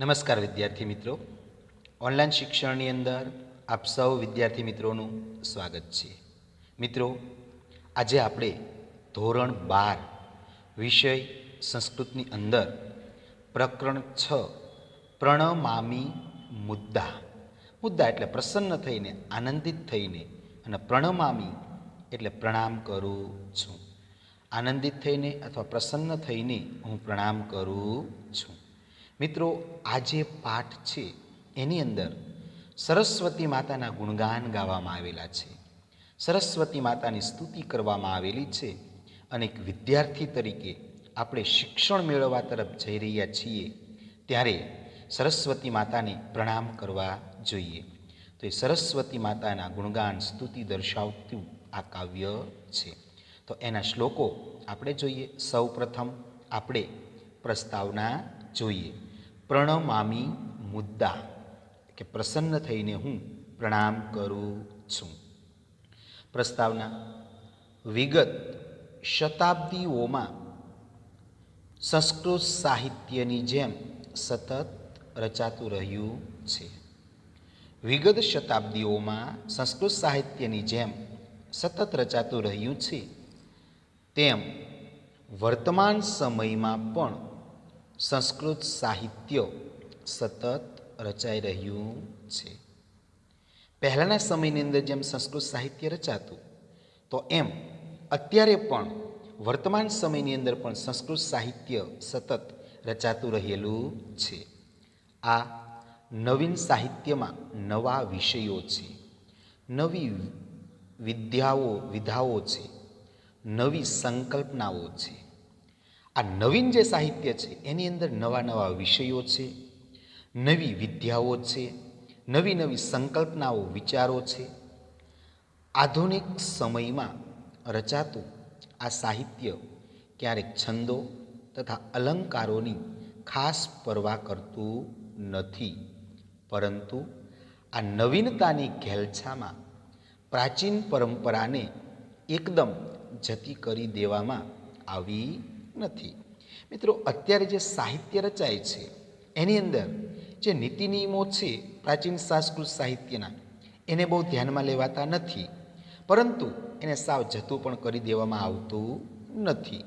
નમસ્કાર વિદ્યાર્થી મિત્રો, ઓનલાઈન શિક્ષણની અંદર આપ સૌ વિદ્યાર્થી મિત્રોનું સ્વાગત છે. મિત્રો, આજે આપણે ધોરણ 12 વિષય સંસ્કૃતની અંદર પ્રકરણ 6 પ્રણમામી મુદ્દા એટલે પ્રસન્ન થઈને, આનંદિત થઈને, અને પ્રણમામી એટલે પ્રણામ કરું છું. આનંદિત થઈને અથવા પ્રસન્ન થઈને હું પ્રણામ કરું છું. મિત્રો, આ જે પાઠ છે એની અંદર સરસ્વતી માતાના ગુણગાન ગાવામાં આવેલા છે. સરસ્વતી માતાની સ્તુતિ કરવામાં આવેલી છે અને એક વિદ્યાર્થી તરીકે આપણે શિક્ષણ મેળવવા તરફ જઈ રહ્યા છીએ ત્યારે સરસ્વતી માતાને પ્રણામ કરવા જોઈએ. તો એ સરસ્વતી માતાના ગુણગાન સ્તુતિ દર્શાવતું આ કાવ્ય છે. તો એના શ્લોકો આપણે જોઈએ. સૌ પ્રથમ આપણે પ્રસ્તાવના જોઈએ. પ્રણમામી મુદ્દા કે પ્રસન્ન થઈને હું પ્રણામ કરું છું. પ્રસ્તાવના: વિગત શતાબ્દીઓમાં સંસ્કૃત સાહિત્યની જેમ સતત રચાતું રહ્યું છે. વિગત શતાબ્દીઓમાં સંસ્કૃત સાહિત્યની જેમ સતત રચાતું રહ્યું છે તેમ વર્તમાન સમયમાં પણ સંસ્કૃત સાહિત્ય સતત રચાઈ રહ્યું છે. પહેલાંના સમયની અંદર જેમ સંસ્કૃત સાહિત્ય રચાતું તો એમ અત્યારે પણ વર્તમાન સમયની અંદર પણ સંસ્કૃત સાહિત્ય સતત રચાતું રહેલું છે. આ નવીન સાહિત્યમાં નવા વિષયો છે, નવી વિધાઓ છે, નવી સંકલ્પનાઓ છે. આ નવીન જે સાહિત્ય છે એની અંદર નવા નવા વિષયો છે, નવી વિદ્યાઓ છે, નવી નવી સંકલ્પનાઓ, વિચારો છે. આધુનિક સમયમાં રચાતું આ સાહિત્ય ક્યારેક છંદો તથા અલંકારોની ખાસ પરવા કરતું નથી, પરંતુ આ નવીનતાની ઘેલછામાં પ્રાચીન પરંપરાને એકદમ જતી કરી દેવામાં આવી નથી. મિત્રો, અત્યારે જે સાહિત્ય રચાય છે એની અંદર જે નીતિ નિયમો છે પ્રાચીન સંસ્કૃત સાહિત્યના એને બહુ ધ્યાનમાં લેવાતા નથી, પરંતુ એને સાવ જતું પણ કરી દેવામાં આવતું નથી.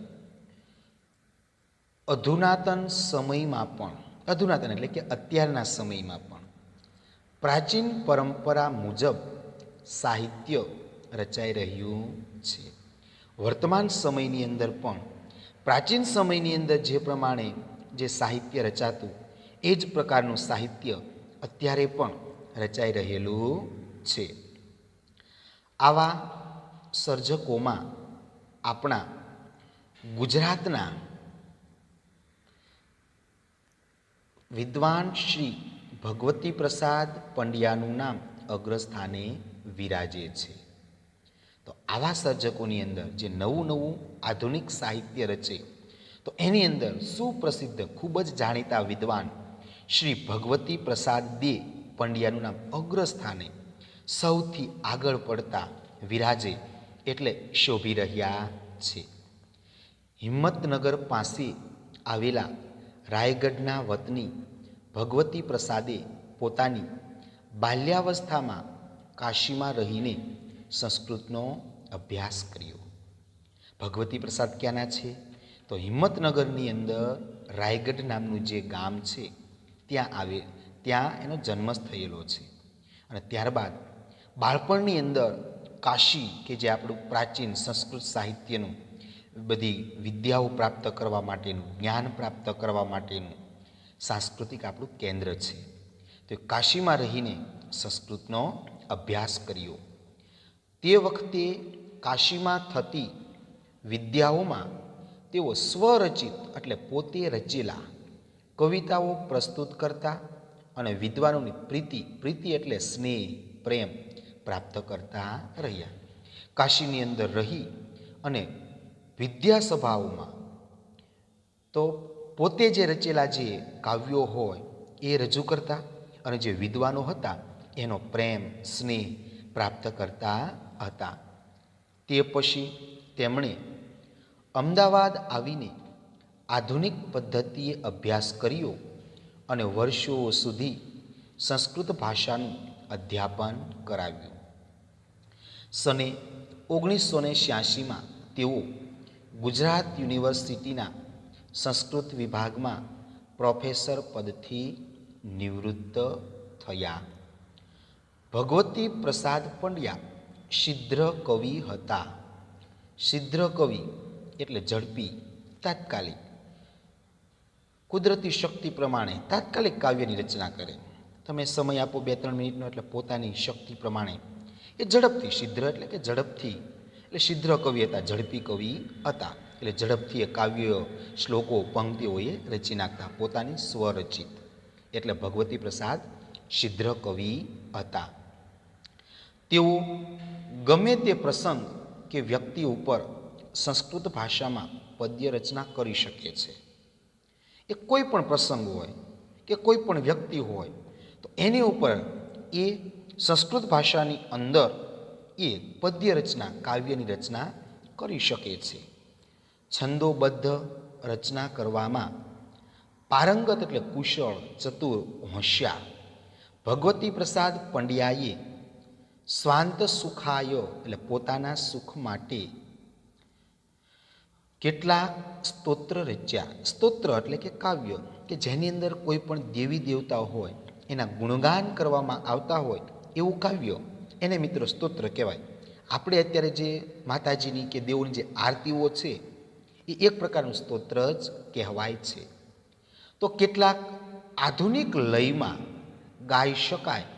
અધુનાતન સમયમાં પણ, અધુનાતન એટલે કે અત્યારના સમયમાં પણ પ્રાચીન પરંપરા મુજબ સાહિત્ય રચાઈ રહ્યું છે. વર્તમાન સમયની અંદર પણ પ્રાચીન સમયની અંદર જે પ્રમાણે જે સાહિત્ય રચાતું એ જ પ્રકારનું સાહિત્ય અત્યારે પણ રચાઈ રહેલું છે. આવા સર્જકોમાં આપણા ગુજરાતના વિદ્વાન શ્રી ભગવતી પ્રસાદ પંડ્યાનું નામ અગ્રસ્થાને વિરાજે છે. તો આવા સર્જકોની અંદર જે નવું આધુનિક સાહિત્ય રચે તો એની અંદર સુપ્રસિદ્ધ, ખૂબ જ જાણીતા વિદ્વાન શ્રી ભગવતી પ્રસાદ દે પંડ્યાનું નામ અગ્રસ્થાને સૌથી આગળ પડતા વિરાજે એટલે શોભી રહ્યા છે. હિંમતનગર પાસે આવેલા રાયગઢના વતની ભગવતી પ્રસાદે પોતાની બાલ્યાવસ્થામાં કાશીમાં રહીને સંસ્કૃતનો અભ્યાસ કર્યો. ભગવતી પ્રસાદ ક્યાંના છે? તો હિંમતનગરની અંદર રાયગઢ નામનું જે ગામ છે ત્યાં એનો જન્મ થયેલો છે. અને ત્યારબાદ બાળપણની અંદર કાશી, કે જે આપણું પ્રાચીન સંસ્કૃત સાહિત્યનું બધી વિદ્યાઓ પ્રાપ્ત કરવા માટેનું, જ્ઞાન પ્રાપ્ત કરવા માટેનું સાંસ્કૃતિક આપણું કેન્દ્ર છે. તો કાશીમાં રહીને સંસ્કૃતનો અભ્યાસ કર્યો. તે વખતે કાશીમાં થતી વિદ્યાઓમાં તેઓ સ્વરચિત એટલે પોતે રચેલા કવિતાઓ પ્રસ્તુત કરતા અને વિદ્વાનોની પ્રીતિ એટલે સ્નેહ, પ્રેમ પ્રાપ્ત કરતા રહ્યા. કાશીની અંદર રહી અને વિદ્યાસભાઓમાં તો પોતે જે રચેલા જે કાવ્યો હોય એ રજૂ કરતા અને જે વિદ્વાનો હતા એનો પ્રેમ, સ્નેહ પ્રાપ્ત કરતા હતા. તે પછી તેમણે અમદાવાદ આવીને આધુનિક પદ્ધતિએ અભ્યાસ કર્યો અને વર્ષો સુધી સંસ્કૃત ભાષાનું અધ્યાપન કરાવ્યું. સને 1986માં તેઓ ગુજરાત યુનિવર્સિટીના સંસ્કૃત વિભાગમાં પ્રોફેસર પદથી નિવૃત્ત થયા. ભગવતી પ્રસાદ પંડ્યા શીઘ્ર કવિ હતા. શીઘ્ર કવિ એટલે ઝડપી, તાત્કાલિક, કુદરતી શક્તિ પ્રમાણે તાત્કાલિક કાવ્યની રચના કરે. તમે સમય આપો 2-3 મિનિટનો, એટલે પોતાની શક્તિ પ્રમાણે એ ઝડપથી, શીઘ્ર એટલે કે ઝડપથી, એટલે શીઘ્ર કવિ હતા, ઝડપી કવિ હતા. એટલે ઝડપથી એ કાવ્ય, શ્લોકો, પંક્તિઓ એ રચી નાખતા, પોતાની સ્વરચિત. એટલે ભગવતી પ્રસાદ શીઘ્ર કવિ હતા. તેઓ ગમે તે પ્રસંગ કે વ્યક્તિ ઉપર સંસ્કૃત ભાષામાં પદ્ય રચના કરી શકે છે. એ કોઈ પણ પ્રસંગ હોય કે કોઈ પણ વ્યક્તિ હોય તો એની ઉપર એ સંસ્કૃત ભાષાની અંદર એ પદ્ય રચના, કાવ્યની રચના કરી શકે છે. છંદોબદ્ધ રચના કરવામાં પારંગત એટલે કુશળ, ચતુર, હોશિયાર ભગવતી પ્રસાદ પંડ્યાએ સ્વાંત સુખાય એટલે પોતાના સુખ માટે કેટલાક સ્તોત્ર રચ્યા. સ્તોત્ર એટલે કે કાવ્ય કે જેની અંદર કોઈ પણ દેવી દેવતા હોય એના ગુણગાન કરવામાં આવતા હોય એવું કાવ્ય, એને મિત્રો સ્તોત્ર કહેવાય. આપણે અત્યારે જે માતાજીની કે દેવોની જે આરતીઓ છે એ એક પ્રકારનું સ્તોત્ર જ કહેવાય છે. તો કેટલાક આધુનિક લયમાં ગાઈ શકાય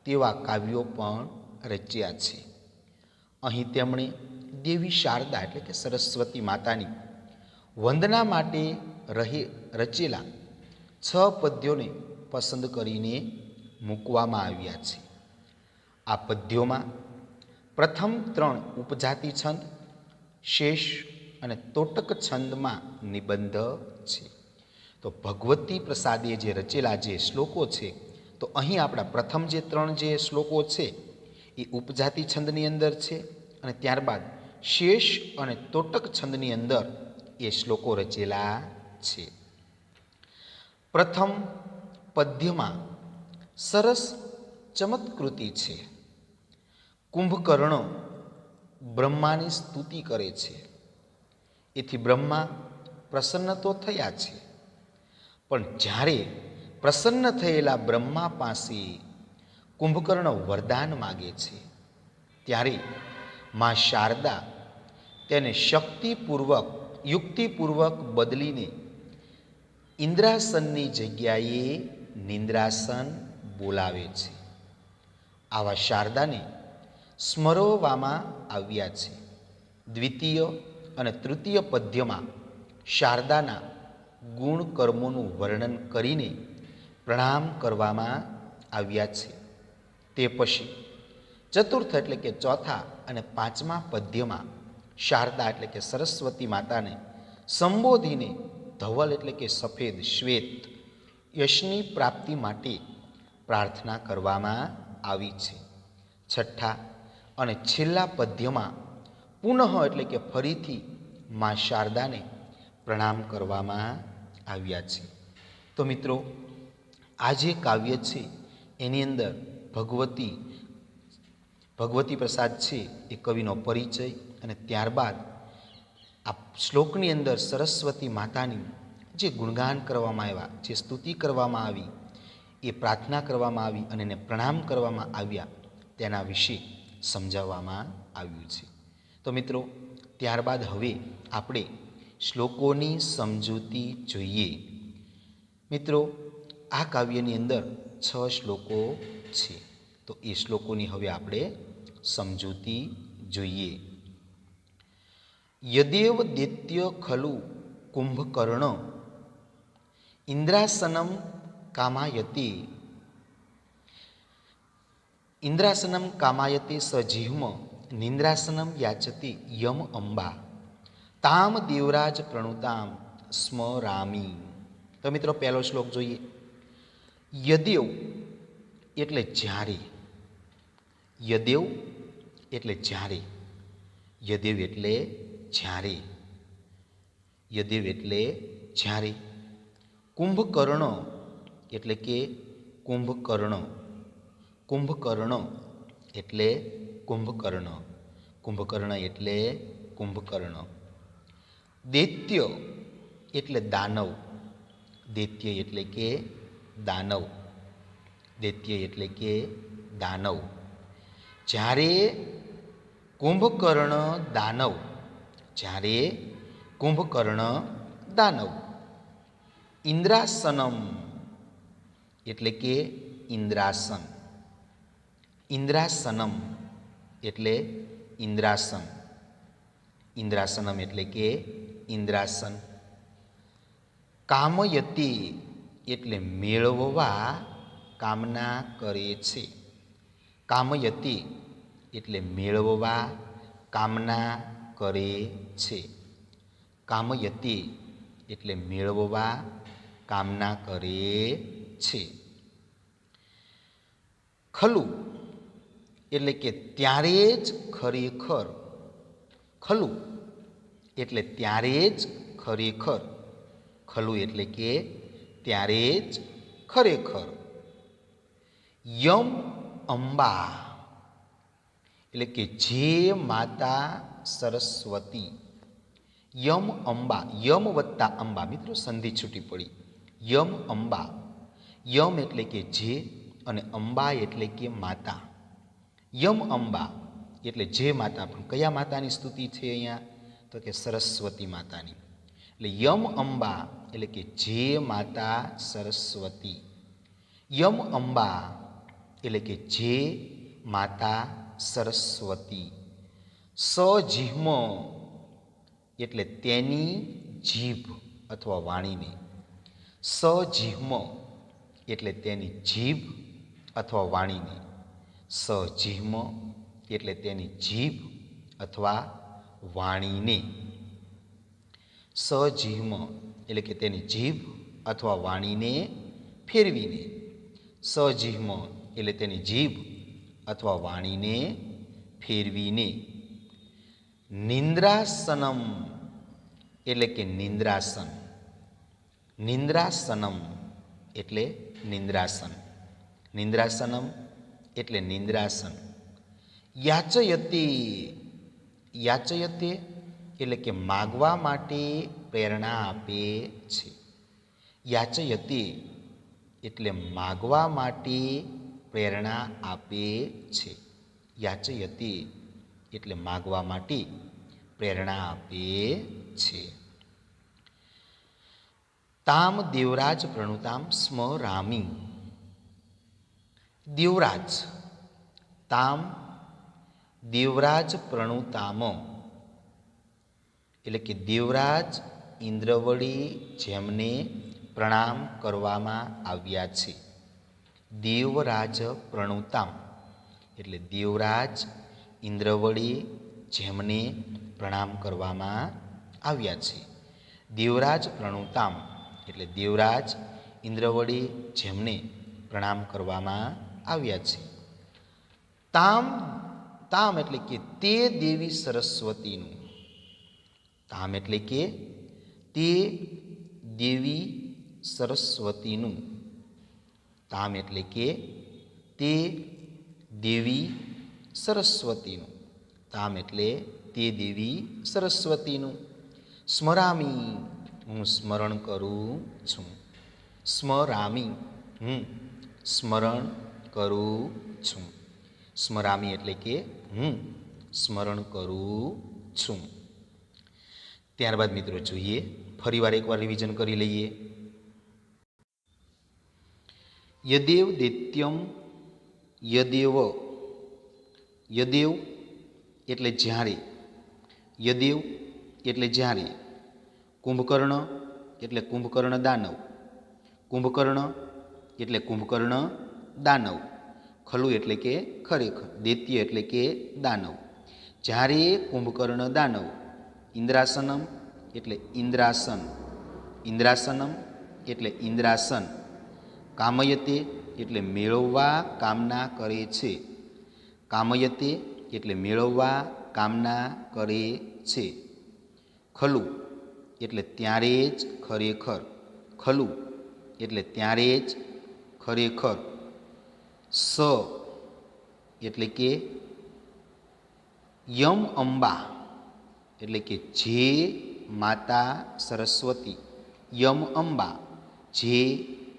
તેવા કાવ્યો પણ રચ્યા છે. અહીં તેમણે દેવી શારદા એટલે કે સરસ્વતી માતાની વંદના માટે રચેલા 6 પદ્યોને પસંદ કરીને મૂકવામાં આવ્યા છે. આ પદ્યોમાં પ્રથમ 3 ઉપજાતિ છંદ, શેષ અને તોટક છંદમાં નિબંધ છે. તો ભગવતી પ્રસાદે જે રચેલા જે શ્લોકો છે, તો અહીં આપણા પ્રથમ જે 3 જે શ્લોકો છે એ ઉપજાતિ છંદની અંદર છે, અને ત્યારબાદ શેષ અને તોટક છંદની અંદર એ શ્લોકો રચેલા છે. પ્રથમ પદ્યમાં સરસ ચમત્કૃતિ છે. કુંભકર્ણ બ્રહ્માની સ્તુતિ કરે છે. એથી બ્રહ્મા પ્રસન્ન તો થયા છે, પણ જ્યારે પ્રસન્ન થયેલા બ્રહ્મા પાસે કુંભકર્ણ વરદાન માગે છે ત્યારે મા શારદા તેને શક્તિપૂર્વક, યુક્તિપૂર્વક બદલીને ઇન્દ્રાસનની જગ્યાએ નિંદ્રાસન બોલાવે છે. આવા શારદાને સ્મરવામાં આવ્યા છે. દ્વિતીય અને તૃતીય પદ્યમાં શારદાના ગુણ કર્મોનું વર્ણન કરીને પ્રણામ કરવામાં આવ્યા છે. તે પછી ચતુર્થ એટલે કે ચોથા અને 5મા પદ્યમાં શારદા એટલે કે સરસ્વતી માતાને સંબોધીને ધવલ એટલે કે સફેદ, શ્વેત યશની પ્રાપ્તિ માટે પ્રાર્થના કરવામાં આવી છે. છઠ્ઠા અને છેલ્લા પદ્યમાં પુનઃ એટલે કે ફરીથી મા શારદાને પ્રણામ કરવામાં આવ્યા છે. તો મિત્રો, આ જે કાવ્ય છે એની અંદર ભગવતી પ્રસાદ છે એ કવિનો પરિચય, અને ત્યારબાદ આ શ્લોકની અંદર સરસ્વતી માતાની જે ગુણગાન કરવામાં આવ્યા, જે સ્તુતિ કરવામાં આવી, એ પ્રાર્થના કરવામાં આવી અને એને પ્રણામ કરવામાં આવ્યા, તેના વિશે સમજાવવામાં આવ્યું છે. તો મિત્રો, ત્યારબાદ હવે આપણે શ્લોકોની સમજૂતી જોઈએ. મિત્રો, આ કાવ્યની અંદર 6 શ્લોકો છે, તો એ શ્લોકોની હવે આપણે સમજૂતી જોઈએ. યદેવ દૈત્ય ખલુ કુંભકર્ણ ઇન્દ્રાસનમ કામાયતે સજીહ્મ નિંદ્રાસનમ યાચતે યમ અંબા તામ દેવરાજ પ્રણુતામ સ્મરામી. તો મિત્રો, પહેલો શ્લોક જોઈએ. યદેવ એટલે જ્યારે. યદેવ એટલે જ્યારે. યદેવ એટલે જ્યારે. યદેવ એટલે જ્યારે. કુંભકર્ણ એટલે કે કુંભકર્ણ. કુંભકર્ણ એટલે કુંભકર્ણ. કુંભકર્ણ એટલે કુંભકર્ણ. દૈત્ય એટલે દાનવ. દૈત્ય એટલે કે દાનવ. દૈત્ય એટલે કે દાનવ. જ્યારે કુંભકર્ણ દાનવ, જ્યારે કુંભકર્ણ દાનવ. ઇન્દ્રાસનમ એટલે કે ઇન્દ્રાસન. ઇન્દ્રાસનમ એટલે ઇન્દ્રાસન. ઇન્દ્રાસનમ એટલે કે ઇન્દ્રાસન. કામયતી એટલે મેળવવા કામના કરે છે. કામયતી એટલે મેળવવા કામના કરે છે. કામયતી એટલે મેળવવા કામના કરે છે. ખલું એટલે કે ત્યારે જ ખરેખર. ખલું એટલે ત્યારે જ ખરેખર. ખલું એટલે કે ત્યારે જ ખરેખર. યમ અંબા એટલે કે જે માતા સરસ્વતી. યમ અંબા, યમ વત્તા અંબા, મિત્રો સંધિ છૂટી પડી. યમ અંબા. યમ એટલે કે જે અને અંબા એટલે કે માતા. યમ અંબા એટલે જે માતા. પણ કયા માતાની સ્તુતિ છે અહીંયા? તો કે સરસ્વતી માતાની. એટલે યમ અંબા એટલે કે જે માતા સરસ્વતી. યમ અંબા એટલે કે જે માતા સરસ્વતી. સજીહ્મ એટલે તેની જીભ અથવા વાણીને. સજીહ્મ એટલે તેની જીભ અથવા વાણીને. સજીહ્મ એટલે તેની જીભ અથવા વાણીને. સજીહ્મ એટલે કે તેની જીભ અથવા વાણીને ફેરવીને. સજીહ્મ એટલે તેની જીભ અથવા વાણીને ફેરવીને. નિંદ્રાસનમ એટલે કે નિંદ્રાસન. નિંદ્રાસનમ એટલે નિંદ્રાસન. નિંદ્રાસનમ એટલે નિંદ્રાસન. યાચયતી. યાચયતે એટલે કે માગવા માટે પ્રેરણા આપે છે. યાચયતી એટલે માગવા માટે પ્રેરણા આપે છે. યાચયતી એટલે માગવા માટે પ્રેરણા આપે છે. તામ દેવરાજ પ્રણુતામ સ્મરામી. દેવરાજ. તામ દેવરાજ પ્રણુતામ એટલે કે દેવરાજ ઇન્દ્રવળી જેમને પ્રણામ કરવામાં આવ્યા છે. દેવરાજ પ્રણુતામ એટલે દેવરાજ ઇન્દ્રવળી જેમને પ્રણામ કરવામાં આવ્યા છે. દેવરાજ પ્રણુતામ એટલે દેવરાજ ઇન્દ્રવળી જેમને પ્રણામ કરવામાં આવ્યા છે. તામ. તામ એટલે કે તે દેવી સરસ્વતીનું. તામ એટલે કે તે દેવી સરસ્વતીનું. તામ એટલે કે તે દેવી સરસ્વતીનું. તામ એટલે તે દેવી સરસ્વતીનું. સ્મરામી હું સ્મરણ કરું છું. સ્મરામી હું સ્મરણ કરું છું. સ્મરામી એટલે કે હું સ્મરણ કરું છું. ત્યારબાદ મિત્રો જોઈએ, ફરીવાર એકવાર રિવિઝન કરી લઈએ. યદેવ દૈત્યમ યદેવ. યદેવ એટલે જ્યારે. યદેવ એટલે જ્યારે. કુંભકર્ણ એટલે કુંભકર્ણ દાનવ. કુંભકર્ણ એટલે કુંભકર્ણ દાનવ. ખલું એટલે કે ખરેખર. દૈત્ય એટલે કે દાનવ. જ્યારે કુંભકર્ણ દાનવ. ઇન્દ્રાસનમ એટલે ઇન્દ્રાસન. ઇન્દ્રાસનમ એટલે ઇન્દ્રાસન. કામયતે એટલે મેળવવા કામના કરે છે. કામયતે એટલે મેળવવા કામના કરે છે. ખલું એટલે ત્યારે જ ખરેખર. ખલું એટલે ત્યારે જ ખરેખર. સ એટલે કે યમ અંબા એટલે કે જે માતા સરસ્વતી. યમ અંબા જે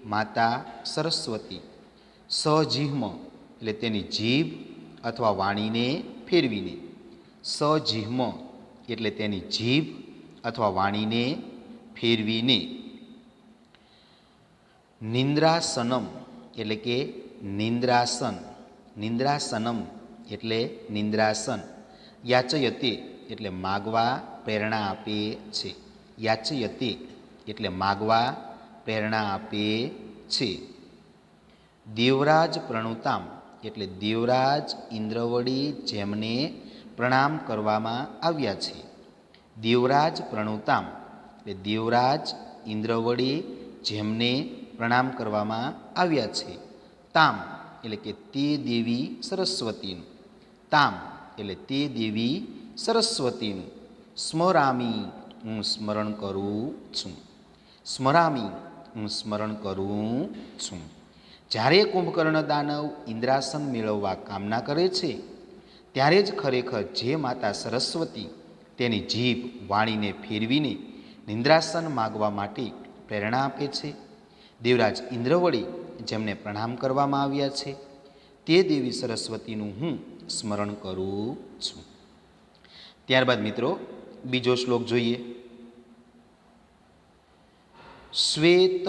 માતા સરસ્વતી. સજીહ્મ એટલે તેની જીભ અથવા વાણીને ફેરવીને. સજીહ્મ એટલે તેની જીભ અથવા વાણીને ફેરવીને. નિંદ્રાસનમ એટલે કે નિંદ્રાસન. નિંદ્રાસનમ એટલે નિંદ્રાસન. યાચયતે એટલે માગવા પ્રેરણા આપે છે. યાચયતે એટલે માગવા પ્રેરણા આપે છે. દેવરાજ પ્રણુતામ એટલે દેવરાજ ઇન્દ્ર વડી જેમને પ્રણામ કરવામાં આવ્યા છે. દેવરાજ પ્રણુતામ એટલે દેવરાજ ઇન્દ્ર વડી જેમને પ્રણામ કરવામાં આવ્યા છે. તામ એટલે કે તે દેવી સરસ્વતીનું. તામ એટલે તે દેવી સરસ્વતીનું. સ્મરામી હું સ્મરણ કરું છું. સ્મરામી હું સ્મરણ કરું છું. જ્યારે કુંભકર્ણ દાનવ ઇન્દ્રાસન મેળવવા કામના કરે છે ત્યારે જ ખરેખર જે માતા સરસ્વતી તેની જીભ વાણીને ફેરવીને નિંદ્રાસન માગવા માટે પ્રેરણા આપે છે. દેવરાજ ઇન્દ્ર વડી જેમને પ્રણામ કરવામાં આવ્યા છે તે દેવી સરસ્વતીનું હું સ્મરણ કરું છું. ત્યારબાદ મિત્રો બીજો શ્લોક જોઈએ. શ્વેત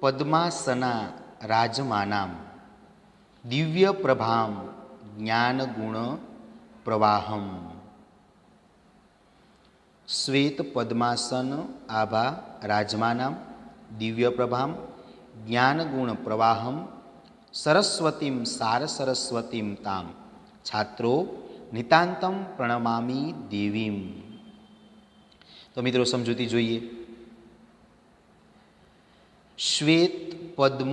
પદ્માસના રાજમાનામ દિવ્ય પ્રભામ જ્ઞાન ગુણ પ્રવાહમ. શ્વેત પદ્માસન આભા રાજમાનામ દિવ્ય પ્રભામ જ્ઞાન ગુણ પ્રવાહમ સરસ્વતીમ સાર સરસ્વતીમ તામ છાત્રો નિતાંતમ પ્રણમામી દેવીમ. તો મિત્રો સમજૂતી જોઈએ. શ્વેત પદ્મ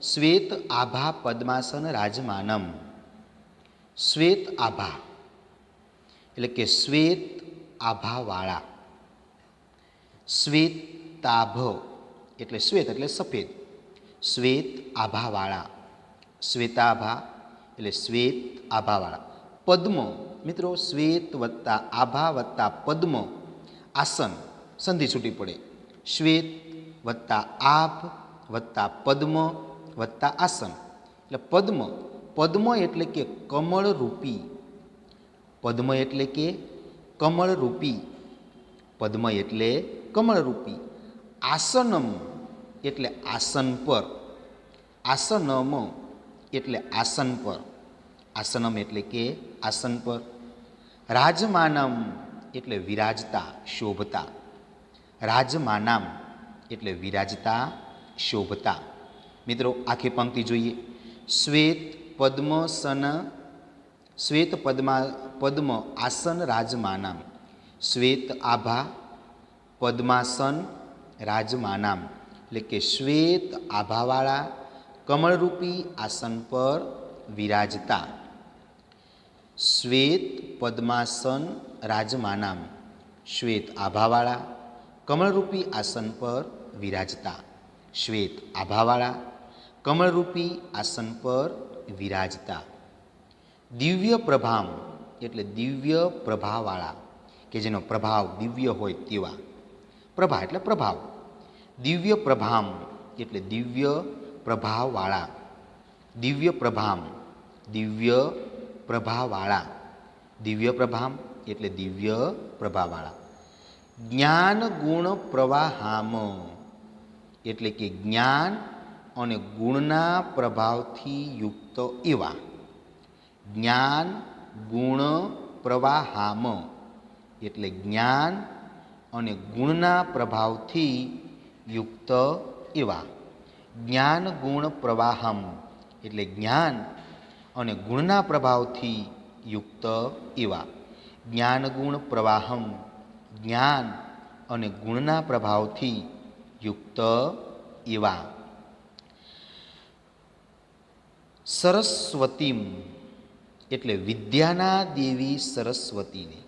શ્વેત આભા પદ્માસન રાજમાનમ. શ્વેત આભા એટલે કે શ્વેત આભાવાળા. શ્વેતાભ એટલે શ્વેત એટલે સફેદ. શ્વેત આભાવાળા. શ્વેતાભા એટલે શ્વેત આભાવાળા. પદ્મ મિત્રો શ્વેત વત્તા આભા વત્તા પદ્મ આસન સંધિ છૂટી પડે. શ્વેત વત્તા આભ વત્તા પદ્મ વત્તા આસન એટલે પદ્મ. પદ્મ એટલે કે કમળરૂપી. પદ્મ એટલે કે કમળરૂપી. પદ્મ એટલે કમળરૂપી. આસનમ એટલે આસન પર. આસનમ એટલે આસન પર. આસનમ એટલે કે આસન પર. રાજમાનમ એટલે વિરાજતા શોભતા. રાજમાનામ એટલે વિરાજતા શોભતા. મિત્રો આખી પંક્તિ જોઈએ. શ્વેત પદ્મસન શ્વેત પદ્મ આસન રાજમાનામ. શ્વેત આભા પદ્માસન રાજમાનામ એટલે કે શ્વેત આભાવાળા કમળરૂપી આસન પર વિરાજતા. શ્વેત પદ્માસન રાજમાનામ શ્વેત આભાવાળા કમળરૂપી આસન પર વિરાજતા. શ્વેત આભાવાળા કમળરૂપી આસન પર વિરાજતા. દિવ્ય પ્રભામ એટલે દિવ્ય પ્રભાવાળા કે જેનો પ્રભાવ દિવ્ય હોય તેવા. પ્રભા એટલે પ્રભાવ. દિવ્ય પ્રભામ એટલે દિવ્ય પ્રભાવવાળા. દિવ્ય પ્રભામ દિવ્ય પ્રભાવાળા. દિવ્ય પ્રભામ એટલે દિવ્ય પ્રભાવાળા. જ્ઞાન ગુણ પ્રવાહામ એટલે કે જ્ઞાન અને ગુણના પ્રભાવથી યુક્ત એવા. જ્ઞાન ગુણ પ્રવાહામ એટલે જ્ઞાન અને ગુણના પ્રભાવથી યુક્ત એવા. જ્ઞાન ગુણ પ્રવાહમ એટલે જ્ઞાન અને ગુણના પ્રભાવથી યુક્ત એવા. જ્ઞાન ગુણ પ્રવાહમ જ્ઞાન અને ગુણના પ્રભાવથી યુક્ત એવા. સરસ્વતીમ એટલે વિદ્યાના દેવી સરસ્વતીને.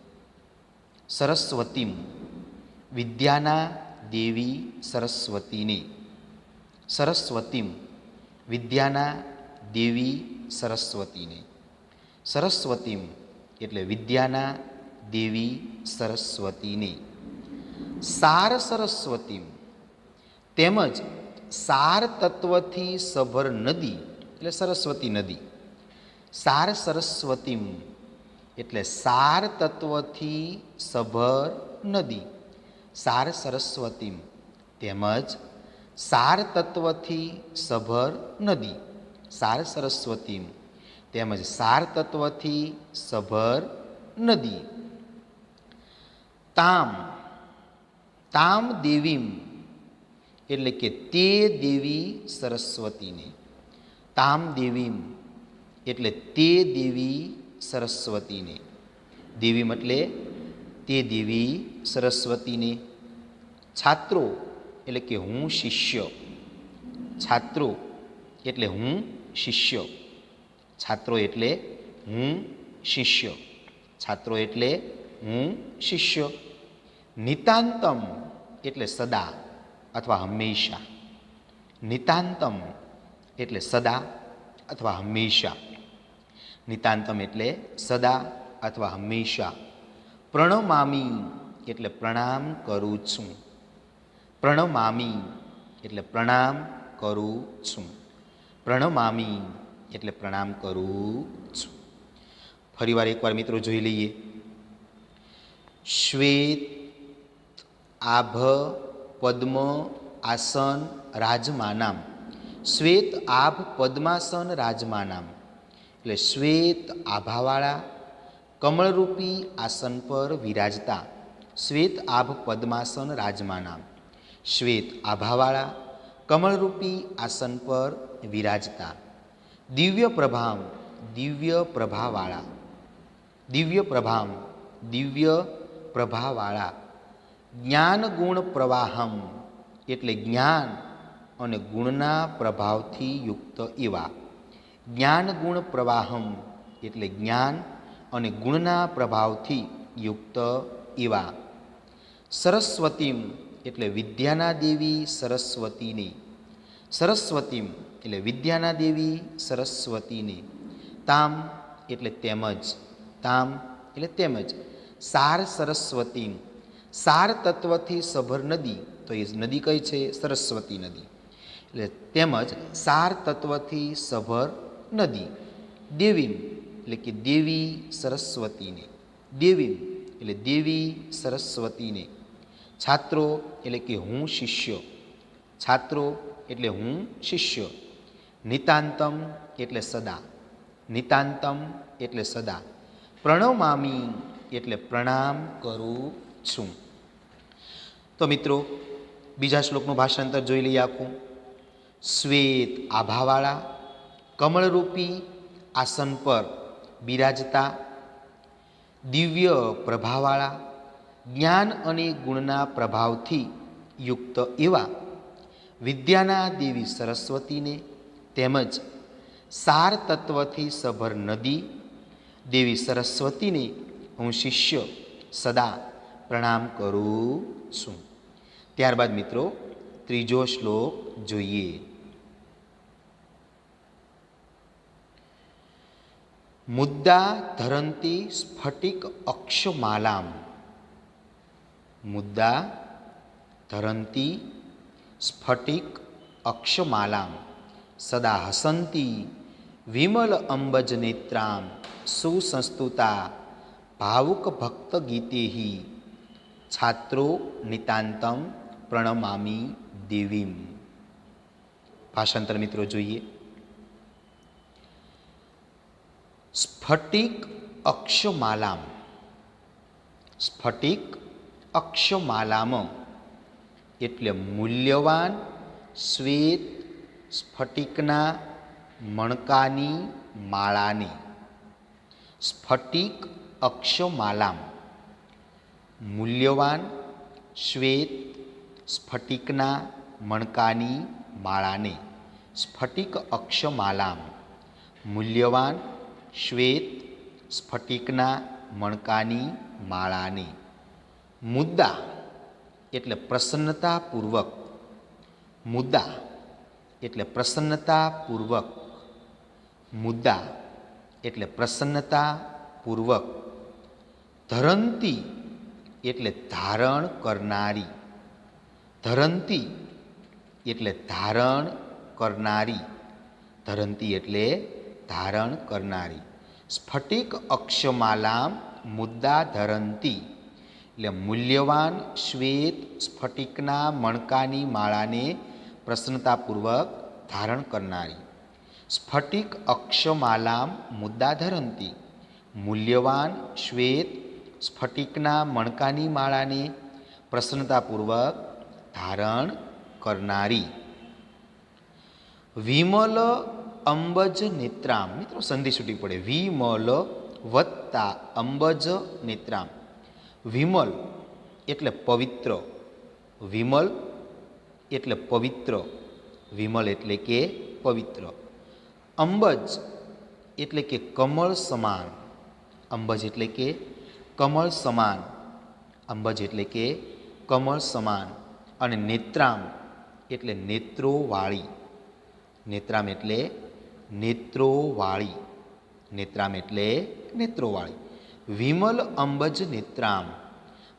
સરસ્વતીમ વિદ્યાના દેવી સરસ્વતીને. સરસ્વતીમ વિદ્યાના દેવી સરસ્વતીને. સરસ્વતીમ એટલે વિદ્યાના દેવી સરસ્વતીને. સાર સરસ્વતીમ તેમજ સાર તત્વથી સભર નદી એટલે સરસ્વતી નદી. સાર સરસ્વતીમ એટલે સાર તત્વથી સભર નદી. સાર સરસ્વતીમ તેમજ સાર તત્વથી સભર નદી. સાર સરસ્વતીમ તેમજ સાર તત્વથી સભર નદી. તામ તામ દેવીમ એટલે કે તે દેવી સરસ્વતીને. તામ દેવીમ એટલે તે દેવી સરસ્વતીને. દેવીમ એટલે તે દેવી સરસ્વતીને. છાત્રો એટલે કે હું શિષ્ય. છાત્રો એટલે હું શિષ્ય. છાત્રો એટલે હું શિષ્ય. છાત્રો એટલે હું શિષ્ય. નિતાંતમ એટલે સદા અથવા હંમેશા. નિતાંતમ એટલે સદા અથવા હંમેશા. નિતાંતમ એટલે સદા અથવા હંમેશા. પ્રણમામી એટલે પ્રણામ કરું છું. પ્રણમામી એટલે પ્રણામ કરું છું. પ્રણમામી એટલે પ્રણામ કરું છું. ફરીવાર એકવાર મિત્રો જોઈ લઈએ. શ્વેત આભ પદ્મ આસન રાજમાનામ. શ્વેત આભ પદ્માસન રાજમાનામ એટલે શ્વેત આભાવાળા કમળરૂપી આસન પર વિરાજતા. શ્વેત આભ પદ્માસન રાજમાનામ. શ્વેત આભાવાળા કમળરૂપી આસન પર વિરાજતા. દિવ્ય પ્રભામ દિવ્ય પ્રભાવાળા. દિવ્ય પ્રભામ દિવ્ય પ્રભાવાળા. જ્ઞાન ગુણ પ્રવાહમ એટલે જ્ઞાન અને ગુણના પ્રભાવથી યુક્ત એવા. જ્ઞાન ગુણ પ્રવાહમ એટલે જ્ઞાન અને ગુણના પ્રભાવથી યુક્ત એવા. સરસ્વતીમ એટલે વિદ્યાના દેવી સરસ્વતીને. સરસ્વતીમ એટલે વિદ્યાના દેવી સરસ્વતીને. તામ એટલે તેમજ. તામ એટલે તેમજ. સાર સરસ્વતીમ સાર તત્વથી સભર નદી. તો એ નદી કઈ છે? સરસ્વતી નદી. એટલે તેમજ સાર તત્વથી સભર નદી. દેવીમ એટલે કે દેવી સરસ્વતીને. દેવીમ એટલે દેવી સરસ્વતીને. છાત્રો એટલે કે હું શિષ્ય. છાત્રો એટલે હું શિષ્ય. નિતાંતમ એટલે સદા. નિતાંતમ એટલે સદા. પ્રણમામી એટલે પ્રણામ કરું છું. તો મિત્રો બીજા શ્લોકનું ભાષાંતર જોઈ લઈએ આખું. શ્વેત આભાવાળા કમળરૂપી આસન પર બિરાજતા દિવ્ય પ્રભાવાળા જ્ઞાન અને ગુણના પ્રભાવથી યુક્ત એવા વિદ્યાના દેવી સરસ્વતીને તેમજ સાર તત્વથી સભર નદી દેવી સરસ્વતીને હું શિષ્ય સદા પ્રણામ કરું છું. ત્યારબાદ મિત્રો ત્રીજો શ્લોક જોઈએ. મુદ્દા ધરંતી સ્ફટિક અક્ષમાલામ. મુદ્દા ધરંતી સ્ફટિક અક્ષમાલામ સદા હસંતી વિમલ અંબજ નેત્રામ સુસંસ્તુતા ભાવુક ભક્ત ગીતેહિ છાત્રો નિતાંતમ પ્રણમામી દેવીમ. ભાષાંતર મિત્રો જોઈએ. સ્ફટિક અક્ષમાલામ. સ્ફટિક અક્ષમાલામ એટલે મૂલ્યવાન શ્વેત સ્ફટિકના મણકાની માળાને. સ્ફટિક અક્ષમાલામ મૂલ્યવાન શ્વેત સ્ફટિકના મણકાની માળાને. સ્ફટિક અક્ષમાલામ મૂલ્યવાન શ્વેત સ્ફટિકના મણકાની માળાને. મુદ્દા એટલે પ્રસન્નતાપૂર્વક. મુદ્દા એટલે પ્રસન્નતાપૂર્વક, મુદ્દા એટલે પ્રસન્નતાપૂર્વક, ધરંતી એટલે ધારણ કરનારી, ધરંતી એટલે ધારણ કરનારી, ધરંતી એટલે ધારણ કરનારી. સ્ફટિક અક્ષમાલામ મુદ્દા ધરંતી એટલે મૂલ્યવાન શ્વેત સ્ફટિકના મણકાની માળાને પ્રસન્નતાપૂર્વક ધારણ કરનારી. સ્ફટિક અક્ષમાલામ મુદ્દા ધરંતી, મૂલ્યવાન શ્વેત સ્ફટિકના મણકાની માળાને પ્રસન્નતાપૂર્વક ધારણ કરનારી. વિમલ અંબજ નેત્રામ, મિત્રો સંધિ છૂટી પડે, વિમલ વત્તા અંબજ નેત્રામ. વિમલ એટલે પવિત્ર, વિમલ એટલે પવિત્ર, વિમલ એટલે કે પવિત્ર. અંબજ એટલે કે કમળ સમાન, અંબજ એટલે કે કમળ સમાન, અંબજ એટલે કે કમળ સમાન. અને નેત્રામ એટલે નેત્રોવાળી, નેત્રામ એટલે નેત્રોવાળી, નેત્રામ એટલે નેત્રોવાળી. વિમલ અંબજ નેત્રામ,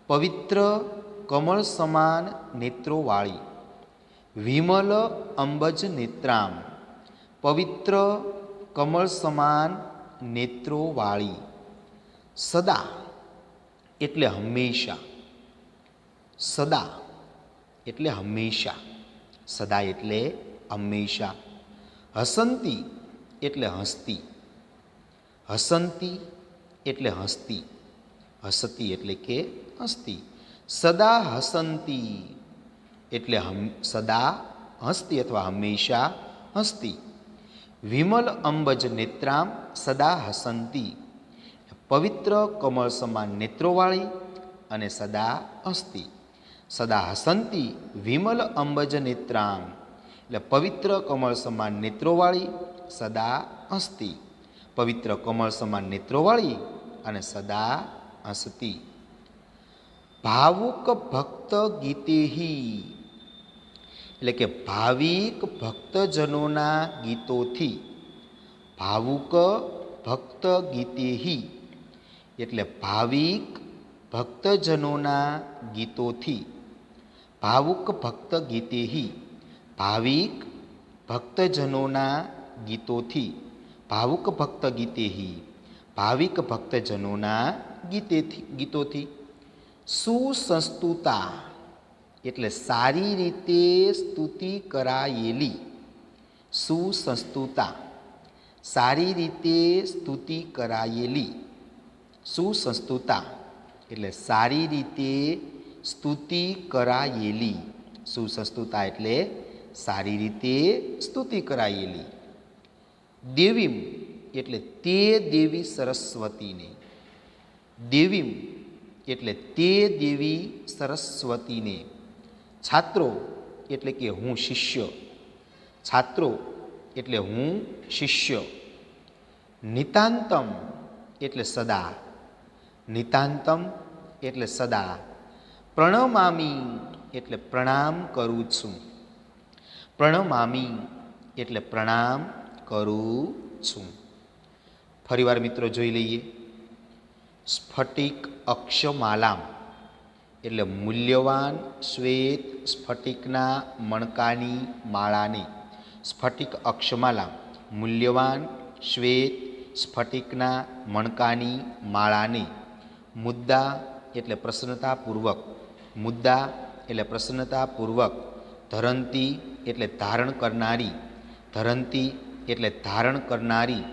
પવિત્ર કમળ સમાન નેત્રોવાળી. વિમલ અંબજ નેત્રામ, પવિત્ર કમળ સમાન નેત્રોવાળી. સદા એટલે હંમેશા, સદા એટલે હંમેશા, સદા એટલે હંમેશા. હસંતી એટલે હસતી, હસંતી એટલે હસતી, હસતી એટલે કે હસતી. સદા હસંતી એટલે સદા હસતી અથવા હંમેશા હસતી. વિમલ અંબજ નેત્રામ સદા હસંતી, પવિત્ર કમળ સમાન નેત્રોવાળી અને સદા હસતી. સદા હસંતી વિમલ અંબજ નેત્રામ એટલે પવિત્ર કમળ સમાન નેત્રોવાળી, સદા હસતી. પવિત્ર કમળ સમાન નેત્રોવાળી અને સદા હસતી. ભાવુક ભક્ત ગીતેહી એટલે કે ભાવિક ભક્તજનોના ગીતોથી, ભાવુક ભક્ત ગીતેહી એટલે ભાવિક ભક્તજનોના ગીતોથી, ભાવુક ભક્ત ગીતેહી ભાવિક ભક્તજનોના ગીતોથી, ભાવુક ભક્ત ગીતેહી ભાવિક ભક્તજનોના ગીતોથી. સુસંસ્તુતા એટલે સારી રીતે સ્તુતિ કરાયેલી, સુસંસ્તુતા સારી રીતે સ્તુતિ કરાયેલી. સુસંસ્તુતા એટલે સારી રીતે સ્તુતિ કરાયેલી, સુસંસ્તુતા એટલે સારી રીતે સ્તુતિ કરાયેલી. દેવીમ એટલે તે દેવી સરસ્વતીને, દેવીમ એટલે તે દેવી સરસ્વતીને. છાત્રો એટલે કે હું શિષ્ય, છાત્રો એટલે હું શિષ્ય. નિતાંતમ એટલે સદા, નિતાંતમ એટલે સદા. પ્રણમામી એટલે પ્રણામ કરું છું, પ્રણમામી એટલે પ્રણામ કરું છું. ફરીવાર મિત્રો જોઈ લઈએ. સ્ફટિક અક્ષમાલામ એટલે મૂલ્યવાન શ્વેત સ્ફટિકના મણકાની માળાને, સ્ફટિક અક્ષમાલામ મૂલ્યવાન શ્વેત સ્ફટિકના મણકાની માળાને. મુદ્દા એટલે પ્રસન્નતાપૂર્વક, મુદ્દા એટલે પ્રસન્નતાપૂર્વક. ધરંતી એટલે ધારણ કરનારી, ધરંતી એટલે ધારણ કરનારી.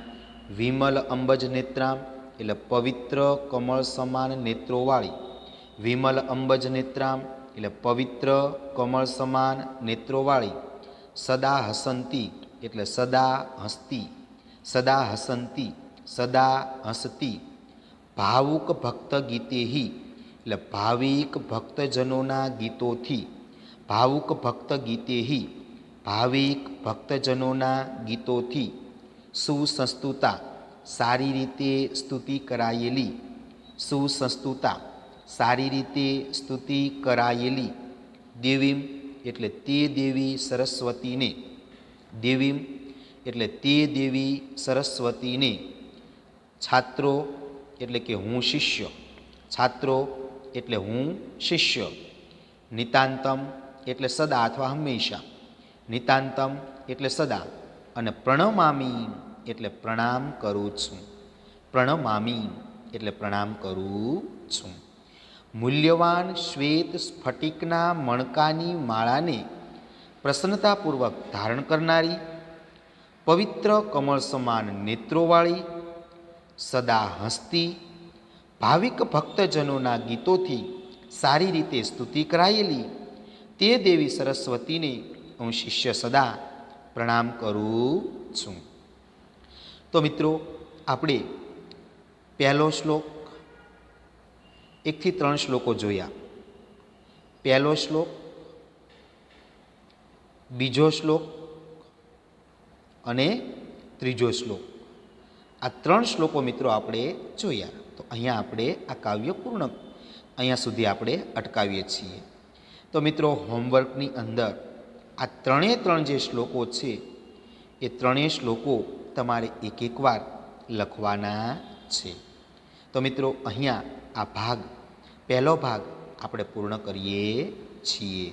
વિમલ અંબજ નેત્રામ એટલે પવિત્ર કમળ સમાન નેત્રોવાળી, વિમલ અંબજ નેત્રામ એટલે પવિત્ર કમળ સમાન નેત્રોવાળી. સદા હસંતી એટલે સદા હસતી, સદા હસંતી સદા હસતી. ભાવુક ભક્ત ગીતેહી એટલે ભાવિક ભક્તજનોના ગીતોથી, ભાવુક ભક્ત ગીતેહી ભાવિક ભક્તજનોના ગીતોથી. સુસંસ્તુતા સારી રીતે સ્તુતિ કરાયેલી, સુસંસ્તુતા સારી રીતે સ્તુતિ કરાયેલી. દેવીમ એટલે તે દેવી સરસ્વતીને, દેવીમ એટલે તે દેવી સરસ્વતીને, છાત્રો એટલે કે હું શિષ્ય, છાત્રો એટલે હું શિષ્ય, નિતાંતમ એટલે સદા અથવા હંમેશા, નિતાંતમ એટલે સદા, અને પ્રણમામી એટલે પ્રણામ કરું છું, પ્રણમામી એટલે પ્રણામ કરું છું. મૂલ્યવાન શ્વેત સ્ફટિકના મણકાની માળાને પ્રસન્નતાપૂર્વક ધારણ કરનારી, પવિત્ર કમળ સમાન નેત્રોવાળી, સદા હસતી, ભાવિક ભક્તજનોના ગીતોથી સારી રીતે સ્તુતિ કરાયેલી તે દેવી સરસ્વતીને હું શિષ્ય સદા પ્રણામ કરું છું. તો મિત્રો, આપણે પહેલો શ્લોક 1 થી 3 શ્લોકો જોયા. પહેલો શ્લોક, બીજો શ્લોક અને ત્રીજો શ્લોક, આ 3 શ્લોકો મિત્રો આપણે જોયા. તો અહીંયા આપણે આ કાવ્ય પૂર્ણ, અહીંયા સુધી આપણે અટકાવીએ છીએ. તો મિત્રો, હોમવર્કની અંદર આ 3 જે શ્લોકો છે એ 3 શ્લોકો તમારે એક વાર લખવાના છે. તો મિત્રો, અહીંયા આ ભાગ, પહેલો ભાગ આપણે પૂર્ણ કરીએ છીએ.